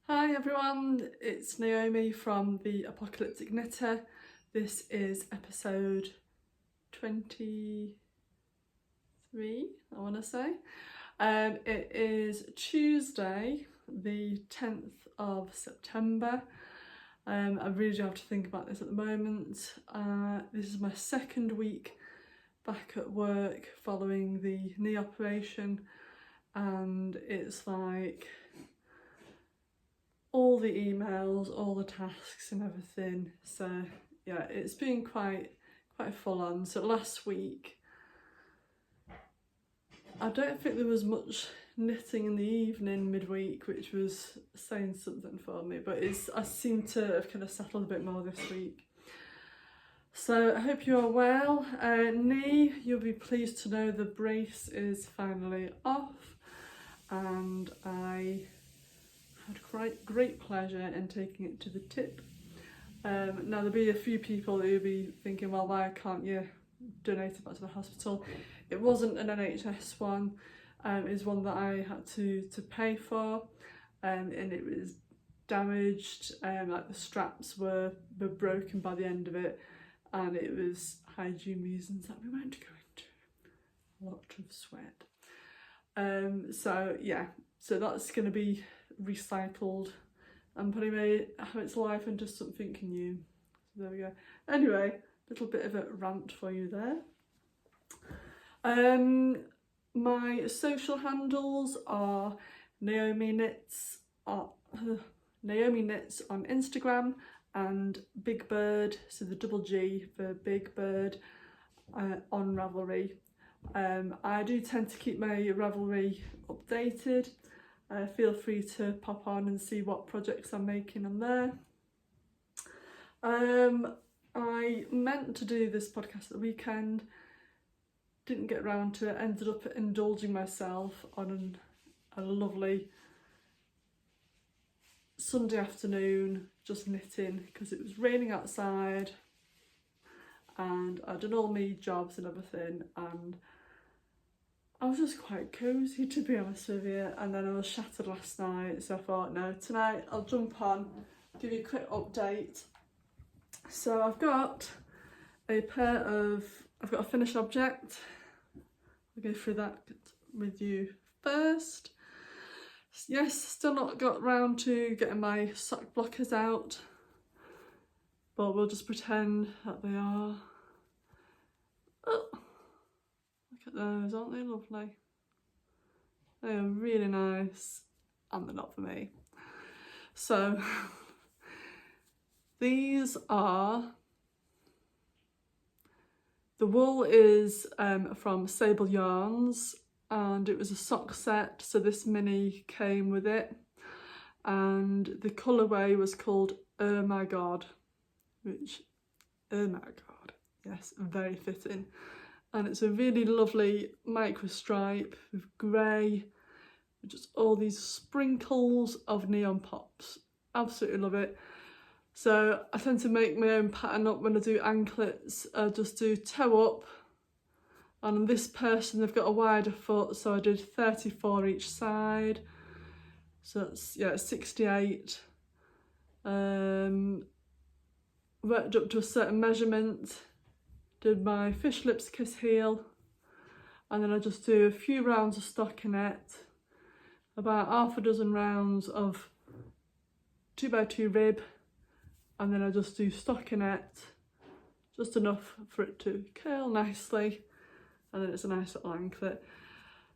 Hi everyone, it's Naomi from the Apocalyptic Knitter. This is episode 23, I want to say. It is Tuesday, the 10th of September. I really do have to think about this at the moment. This is my second week back at work following the knee operation, and it's like all the emails, all the tasks and everything. So yeah, it's been quite full on. So last week, I don't think there was much knitting in the evening midweek, which was saying something for me, but I seem to have kind of settled a bit more this week. So I hope you are well. Knee, you'll be pleased to know the brace is finally off, and I had great pleasure in taking it to the tip. Now there'll be a few people who'll be thinking, well, why can't you donate it back to the hospital? It wasn't an NHS one, it was one that I had to pay for, and it was damaged, like the straps were broken by the end of it, and it was hygiene reasons that we won't go into. A lot of sweat. So yeah, so that's going to be recycled and probably have its life into something new. So there we go. Anyway, a little bit of a rant for you there. My social handles are Naomi Knits on Instagram, and Big Bird, so the double G for Big Bird, on Ravelry. I do tend to keep my Ravelry updated. Feel free to pop on and see what projects I'm making on there. I meant to do this podcast at the weekend, didn't get around to it, ended up indulging myself on a lovely Sunday afternoon just knitting because it was raining outside and I'd done all my jobs and everything, and I was just quite cosy, to be honest with you. And then I was shattered last night, so I thought, no, tonight I'll jump on, give you a quick update. So I've got a finished object. I'll go through that with you first. Yes, still not got round to getting my sock blockers out, but we'll just pretend that they are. Oh. Look at those, aren't they lovely? They are really nice, and they're not for me. So these are, the wool is from Sable Yarns, and it was a sock set, so this mini came with it, and the colourway was called Oh My God, which, oh my God, yes, very fitting. And it's a really lovely micro stripe with grey, with just all these sprinkles of neon pops. Absolutely love it. So I tend to make my own pattern up when I do anklets. I just do toe up, and on this person they've got a wider foot, so I did 34 each side. So that's, yeah, 68. Worked up to a certain measurement. Did my fish lips kiss heel, and then I just do a few rounds of stockinette, about half a dozen rounds of 2x2 rib, and then I just do stockinette, just enough for it to curl nicely, and then it's a nice little anklet.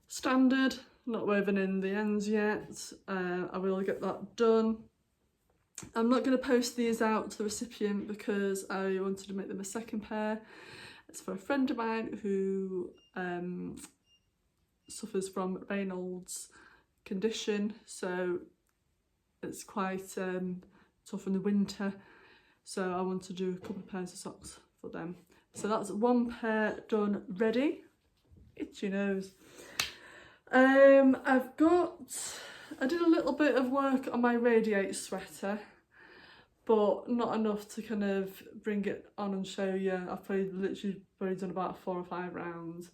Standard, not woven in the ends yet. I will get that done. I'm not going to post these out to the recipient because I wanted to make them a second pair. It's for a friend of mine who suffers from Raynaud's condition, so it's quite tough in the winter. So I want to do a couple of pairs of socks for them. So that's one pair done, ready. Itchy nose. I did a little bit of work on my Radiate sweater, but not enough to kind of bring it on and show you. I've probably literally done about 4 or 5 rounds.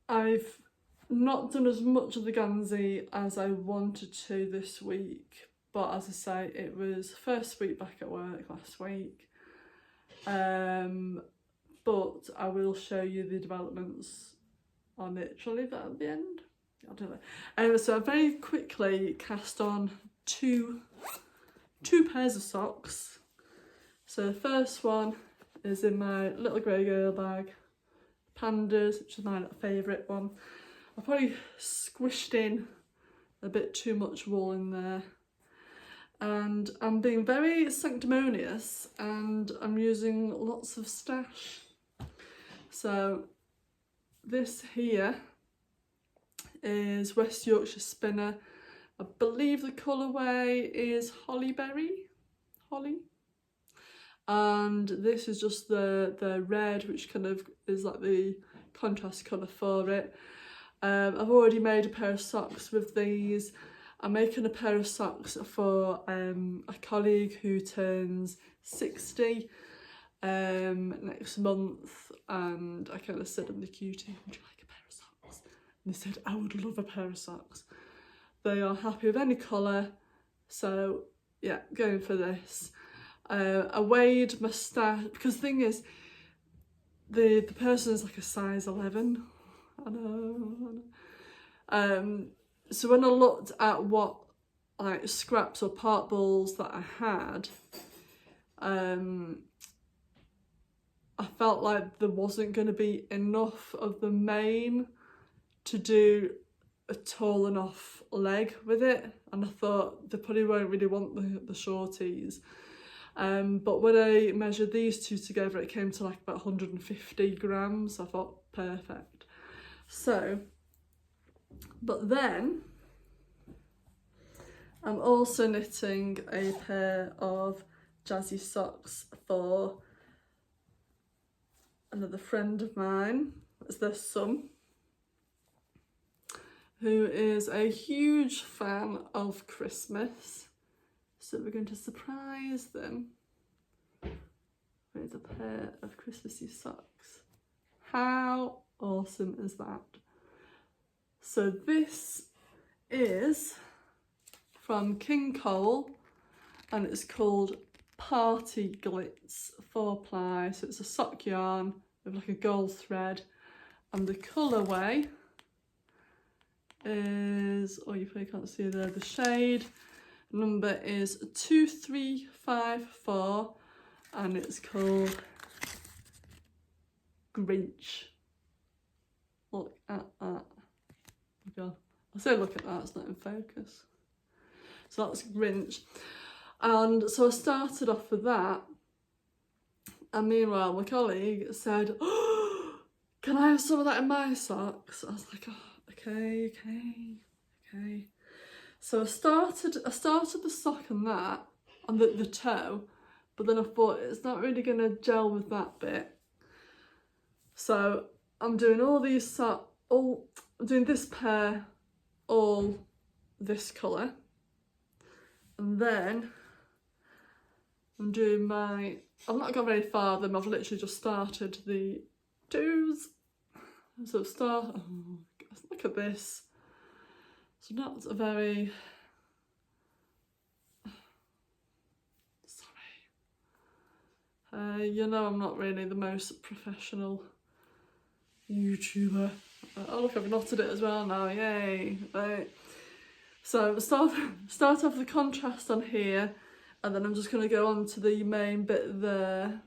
I've not done as much of the Gansey as I wanted to this week, but as I say, it was first week back at work last week. But I will show you the developments on it. Shall I leave that at the end? I don't know. So I very quickly cast on two pairs of socks. So the first one is in my little grey girl bag, Pandas, which is my favourite one. I probably squished in a bit too much wool in there, and I'm being very sanctimonious and I'm using lots of stash. So this here is West Yorkshire Spinner. I believe the colourway is Holly. And this is just the red, which kind of is like the contrast colour for it. I've already made a pair of socks with these. I'm making a pair of socks for a colleague who turns 60 next month, and I kind of said to the cutie, would you like a pair of socks? And they said, I would love a pair of socks. They are happy with any colour, so yeah, going for this. I weighed my stash, because the thing is, the person is like a size 11. I know. So when I looked at what like scraps or part balls that I had, I felt like there wasn't going to be enough of the mane to do a tall enough leg with it, and I thought they probably won't really want the shorties. But when I measured these two together, it came to like about 150 grams. I thought perfect. So, but then I'm also knitting a pair of jazzy socks for another friend of mine. It's their son, who is a huge fan of Christmas. So we're going to surprise them with a pair of Christmassy socks. How awesome is that? So this is from King Cole, and it's called Party Glitz 4-ply. So it's a sock yarn with like a gold thread, and the colourway is, oh, you probably can't see there, the shade number is 2354, and it's called Grinch. Look at that. Oh God. I say look at that, it's not in focus. So that's Grinch. And so I started off with that, and meanwhile my colleague said, oh, can I have some of that in my socks? I was like, oh, okay. So I started the sock and that, on the toe, but then I thought it's not really going to gel with that bit. So I'm doing all these I'm doing this pair, all this colour, and then I'm doing I've not gone very far with them, I've literally just started the twos. So oh, look at this. So not a very, sorry, you know I'm not really the most professional YouTuber. Oh look, I've knotted it as well now, yay. Right. So start off the contrast on here, and then I'm just going to go on to the main bit there.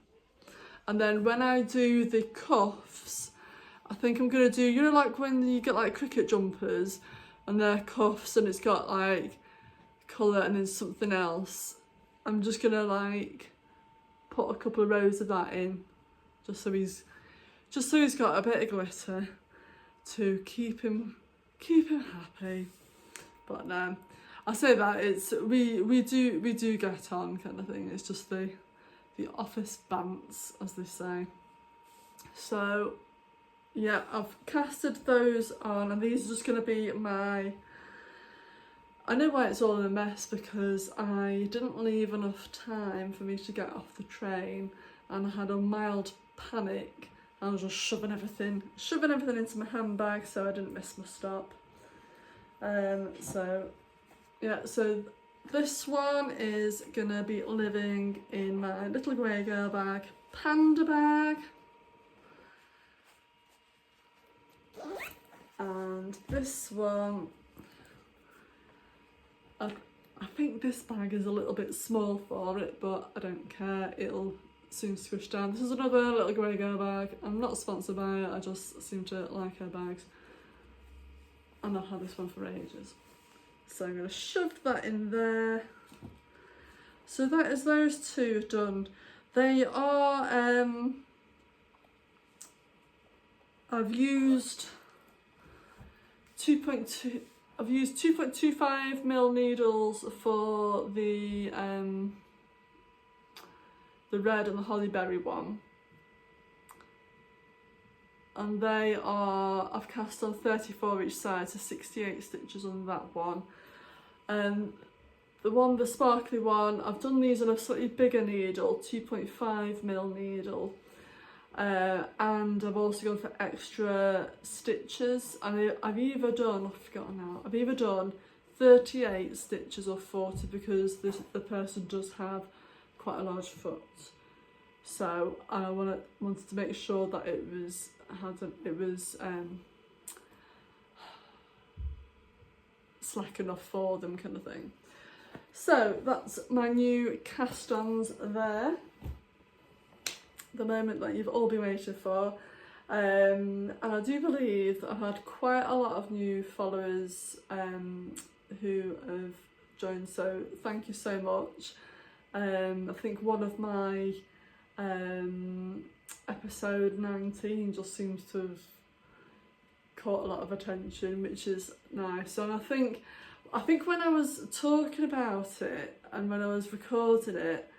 And then when I do the cuffs, I think I'm going to do, you know, like when you get like cricket jumpers and they're cuffs and it's got like colour and then something else. I'm just going to like put a couple of rows of that in, just so he's got a bit of glitter to keep him happy. But I say that it's we do get on kind of thing. It's just the office bants, as they say. So yeah, I've casted those on, and these are just going to be my, I know why it's all in a mess, because I didn't leave enough time for me to get off the train, and I had a mild panic, I was just shoving everything into my handbag so I didn't miss my stop. So yeah, so this one is gonna be living in my little grey girl bag, panda bag. And this one, I think this bag is a little bit small for it, but I don't care, it'll soon squish down. This is another little grey girl bag. I'm not sponsored by it, I just seem to like her bags. And I've had this one for ages. So I'm going to shove that in there. So that is those two done. They are, I've used 2.25mm needles for the red and the hollyberry one. And they are, I've cast on 34 each side, so 68 stitches on that one. The sparkly one, I've done these on a slightly bigger needle, 2.5mm needle. And I've also gone for extra stitches. And I've either done, I've forgotten now, I've either done 38 stitches or 40 because the person does have quite a large foot. So I wanted to make sure that it was slack enough for them, kind of thing. So that's my new cast-ons there. The moment that you've all been waiting for. And I do believe that I've had quite a lot of new followers who have joined, so thank you so much. I think one of my episode 19 just seems to have caught a lot of attention, which is nice. And I think when I was talking about it and when I was recording it,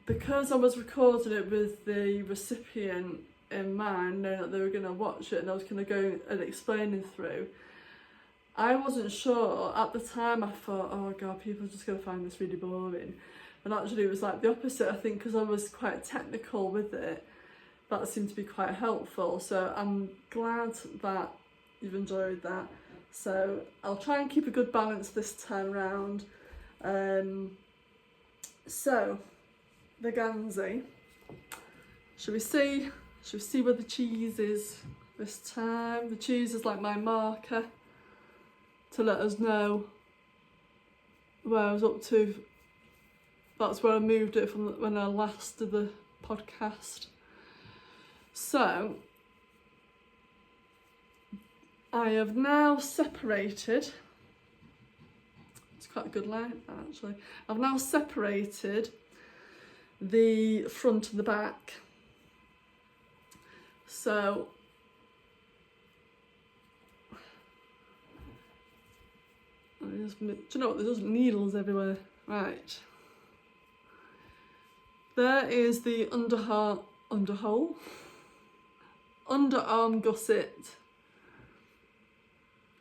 because I was recording it with the recipient in mind, knowing that they were going to watch it and I was kind of going and explaining through, I wasn't sure. At the time I thought, oh god, people are just going to find this really boring. And actually it was like the opposite. I think because I was quite technical with it, that seemed to be quite helpful. So I'm glad that you've enjoyed that. So I'll try and keep a good balance this time round. So the Gansey. Should we see where the cheese is this time? The cheese is like my marker to let us know where I was up to. That's where I moved it from when I last did the podcast. So I have now separated, it's quite a good line actually, I've now separated the front and the back. So do you know what, there's just needles everywhere. Right, there is the underarm gusset.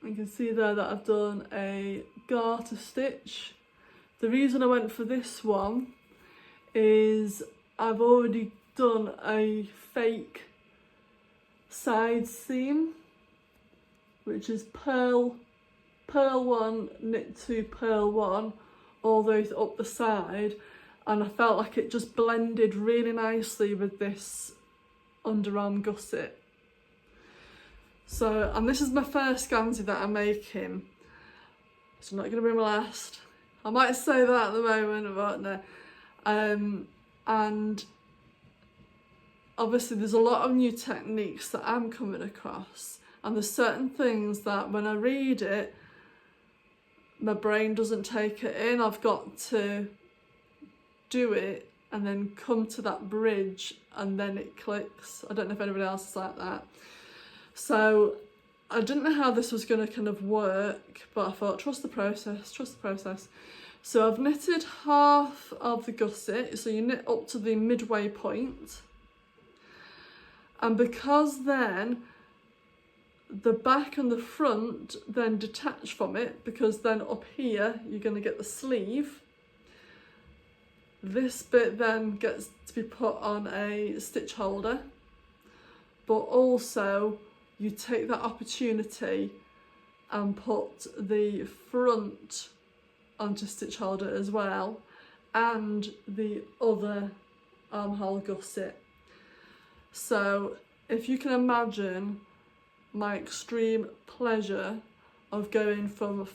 You can see there that I've done a garter stitch. The reason I went for this one is I've already done a fake side seam, which is purl 1, knit 2, purl 1, all the way up the side, and I felt like it just blended really nicely with this underarm gusset. So, and this is my first Gansey that I'm making. It's not going to be my last. I might say that at the moment, but no. And obviously there's a lot of new techniques that I'm coming across, and there's certain things that when I read it, my brain doesn't take it in. I've got to do it and then come to that bridge and then it clicks. I don't know if anybody else is like that. So I didn't know how this was going to kind of work, but I thought, trust the process. So I've knitted half of the gusset, so you knit up to the midway point. And because then the back and the front then detach from it, because then up here you're going to get the sleeve. This bit then gets to be put on a stitch holder, but also you take that opportunity and put the front onto stitch holder as well, and the other armhole gusset. So if you can imagine my extreme pleasure of going from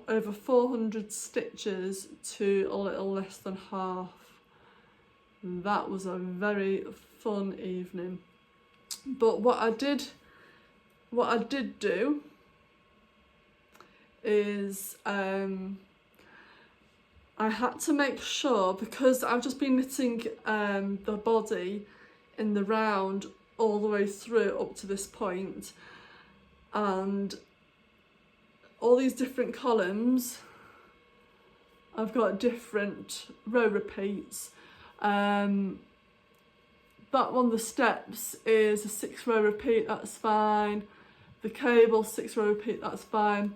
over 400 stitches to a little less than half. That was a very fun evening. But what I did do is I had to make sure, because I've just been knitting the body in the round all the way through up to this point, and all these different columns, I've got different row repeats. That one, the steps, is a 6 row repeat, that's fine. The cable, 6 row repeat, that's fine.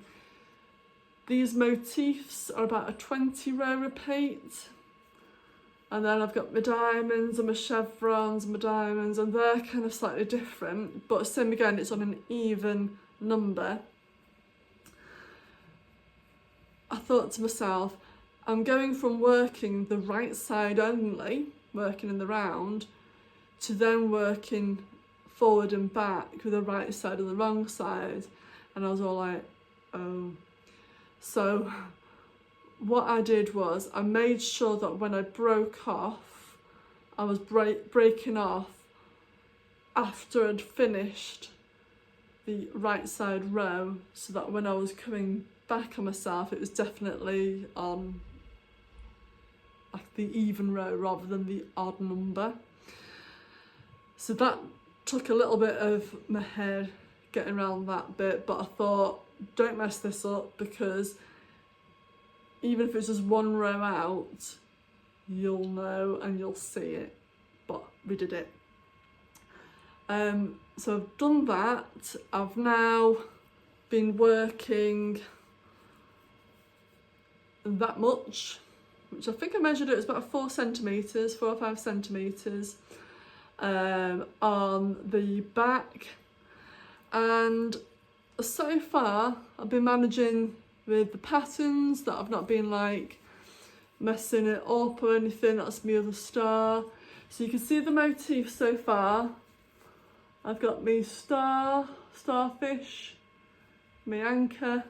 These motifs are about a 20 row repeat. And then I've got my diamonds and my chevrons and my diamonds, and they're kind of slightly different, but same again, it's on an even number. I thought to myself, I'm going from working the right side only, working in the round, to then working forward and back with the right side and the wrong side. And I was all like, oh. So what I did was I made sure that when I broke off, I was breaking off after I'd finished the right side row, so that when I was coming back on myself, it was definitely on like the even row rather than the odd number. So that took a little bit of my head getting around that bit, but I thought, don't mess this up, because even if it's just one row out, you'll know and you'll see it. But we did it. So I've done that. I've now been working that much, which I think I measured it was about 4 or 5 centimetres on the back. And so far I've been managing with the patterns, that I've not been like messing it up or anything. That's my other star. So you can see the motif so far. I've got my starfish, my anchor,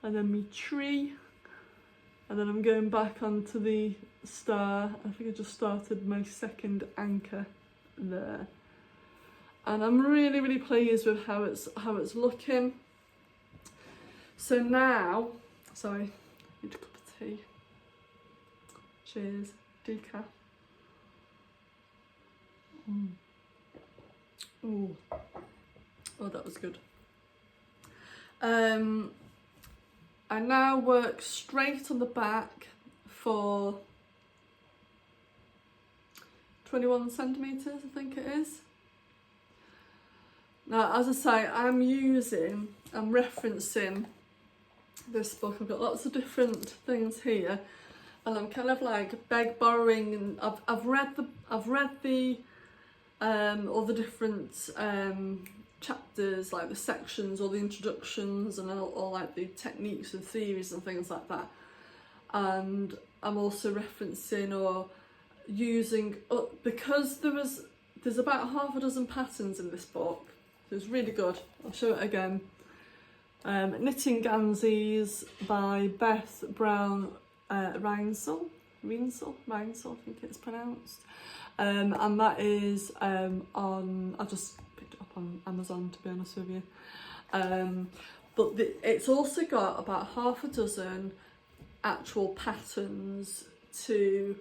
and then my tree. And then I'm going back onto the star. I think I just started my second anchor there. And I'm really, really pleased with how it's looking. So now, sorry, need a cup of tea. Cheers, decaf. Ooh. Oh, that was good. I now work straight on the back for 21 centimetres, I think it is. Now, as I say, I'm referencing this book. I've got lots of different things here, and I'm kind of like borrowing, and I've read the all the different chapters, like the sections or the introductions, and all like the techniques and theories and things like that. And I'm also referencing or using, because there's about half a dozen patterns in this book. So it's really good. I'll show it again. Knitting Ganseys by Beth Brown Reinsel, I think it's pronounced. And that is on, I just picked it up on Amazon, to be honest with you. But it's also got about half a dozen actual patterns to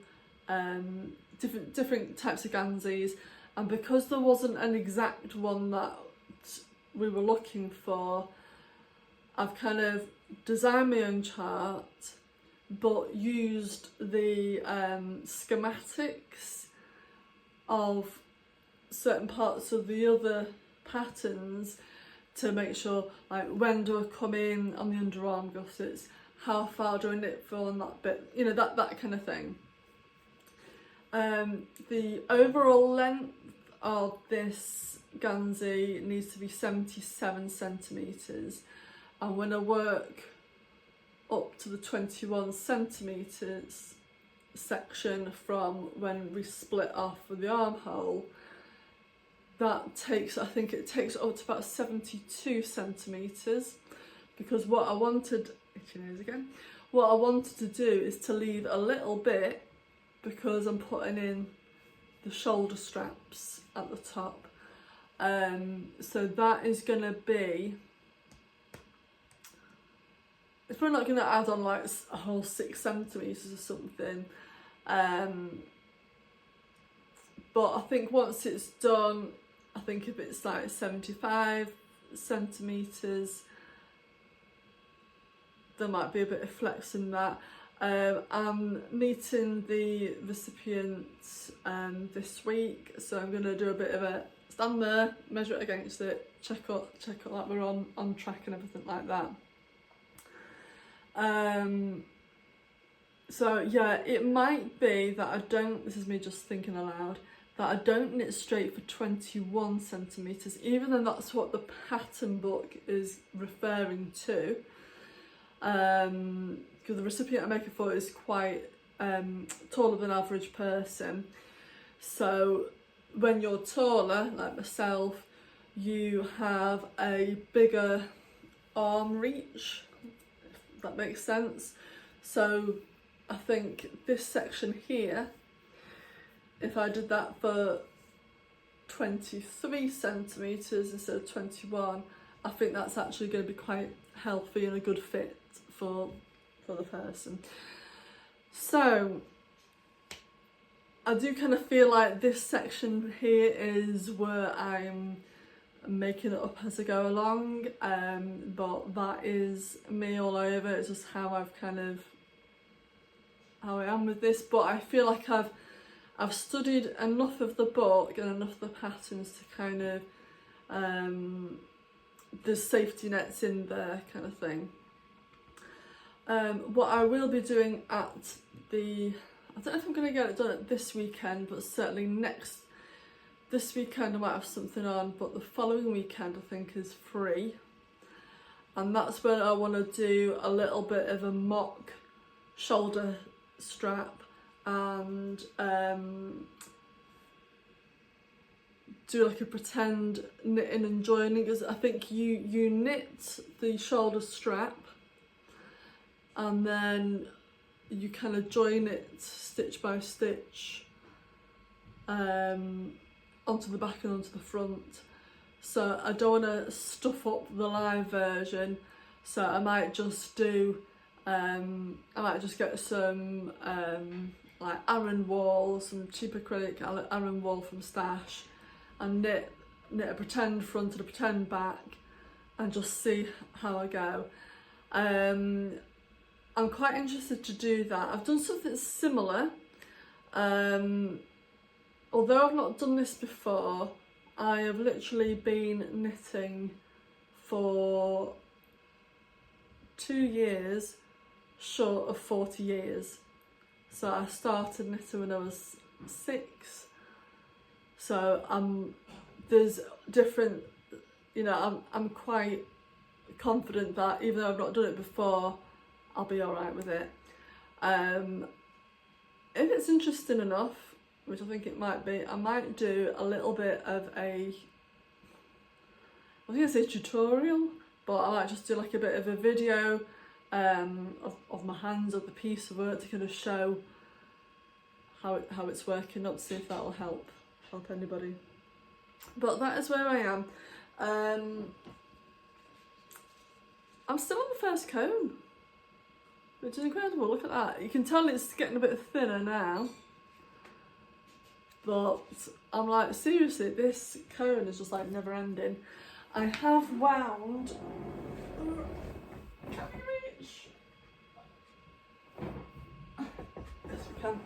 different types of Ganseys. And because there wasn't an exact one that we were looking for, I've kind of designed my own chart, but used the schematics of certain parts of the other patterns to make sure, like, when do I come in on the underarm gussets, how far do I knit for on that bit, you know, that kind of thing. The overall length of this Gansey needs to be 77 centimetres, and when I work up to the 21 centimetres section from when we split off with the armhole, that takes, I think it takes up to about 72 centimetres, because what I wanted, itchy nose again, what I wanted to do is to leave a little bit, because I'm putting in the shoulder straps at the top. So that is going to be, it's probably not going to add on like a whole 6 centimetres or something, but I think once it's done, I think if it's like 75 centimetres, there might be a bit of flex in that. I'm meeting the recipient this week, so I'm going to do a bit of a stand there, measure it against it, check up that we're on track and everything like that. So yeah, it might be that I don't, this is me just thinking aloud, that I don't knit straight for 21 centimetres, even though that's what the pattern book is referring to. Because the recipient I'm making for is quite taller than average person. So when you're taller, like myself, you have a bigger arm reach, if that makes sense. So I think this section here, if I did that for 23 centimetres instead of 21, I think that's actually going to be quite healthy and a good fit for the person. So I do kind of feel like this section here is where I'm making it up as I go along, but that is me all over. It's just how I've kind of, how I am with this, but I feel like I've studied enough of the book and enough of the patterns to kind of, there's safety nets in there kind of thing. What I will be doing at the, I don't know if I'm going to get it done at this weekend, but certainly this weekend I might have something on, but the following weekend I think is free, and that's when I want to do a little bit of a mock shoulder strap and do like a pretend knitting and joining, because I think you knit the shoulder strap and then you kind of join it stitch by stitch onto the back and onto the front. So I don't want to stuff up the live version, so I might just do, I might just get some like Aran wool, some cheap acrylic Aran wool from Stash, and knit a pretend front and a pretend back and just see how I go. I'm quite interested to do that. I've done something similar. Although I've not done this before, I have literally been knitting for 2 years short of 40 years. So I started knitting when I was 6. So there's different, you know, I'm quite confident that even though I've not done it before, I'll be alright with it. If it's interesting enough, which I think it might be, I might do a little bit of a, I think I say tutorial, but I might just do like a bit of a video of my hands, of the piece of work, to kind of show how it's working, not to see if that will help anybody. But that is where I am. I'm still on the first cone, which is incredible. Look at that. You can tell it's getting a bit thinner now. But I'm like, seriously, this cone is just like never ending. I have wound, can we reach? Yes, we can.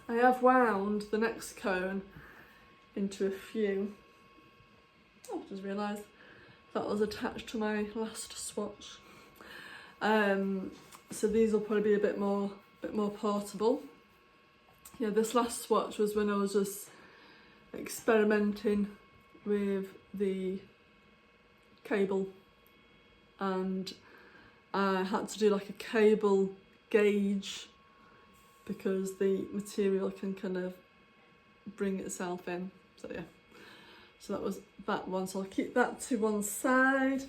I have wound the next cone into a few. Oh, I just realised that was attached to my last swatch. So these will probably be a bit more portable. yeah, this last swatch was when I was just experimenting with the cable, and I had to do like a cable gauge because the material can kind of bring itself in. So yeah, so that was that one, so I'll keep that to one side.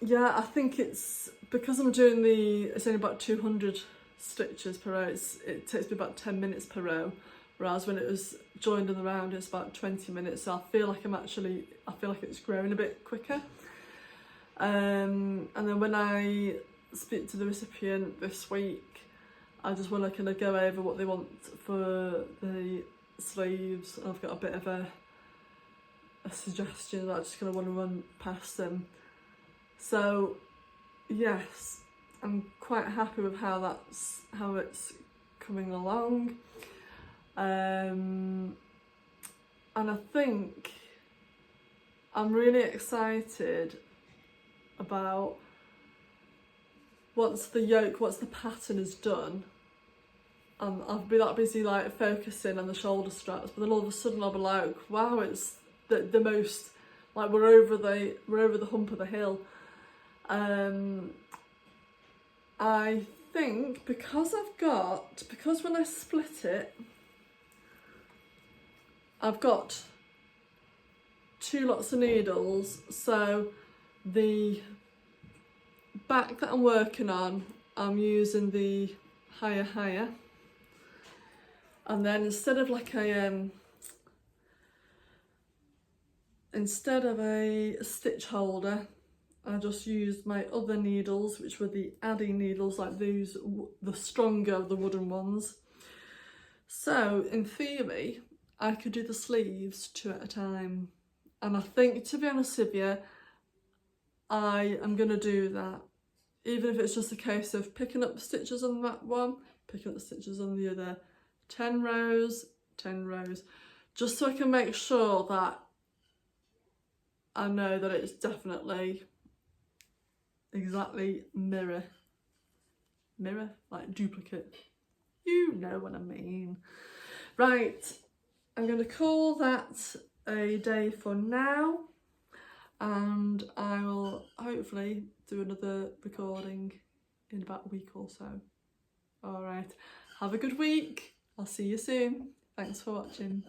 Yeah, I think it's because I'm doing it's only about 200 stitches per row, it takes me about 10 minutes per row, whereas when it was joined in the round it's about 20 minutes, so I feel like it's growing a bit quicker. And then when I speak to the recipient this week, I just want to kind of go over what they want for the sleeves. I've got a bit of a suggestion that I just kind of want to run past them. So yes, I'm quite happy with how it's coming along. And I think I'm really excited about once the pattern is done, I'll be that busy like focusing on the shoulder straps, but then all of a sudden I'll be like, wow, it's the most, like we're over the hump of the hill. I think because when I split it, I've got 2 lots of needles, so the back that I'm working on, I'm using the higher, and then instead of a stitch holder, I just used my other needles, which were the adding needles, like these, the stronger of the wooden ones. So in theory, I could do the sleeves 2 at a time. And I think, to be honest with you, I am going to do that. Even if it's just a case of picking up the stitches on that one, picking up the stitches on the other, 10 rows, 10 rows, just so I can make sure that I know that it's definitely exactly mirror, like duplicate. You know what I mean. Right, I'm going to call that a day for now, and I will hopefully do another recording in about a week or so. All right, have a good week. I'll see you soon. Thanks for watching.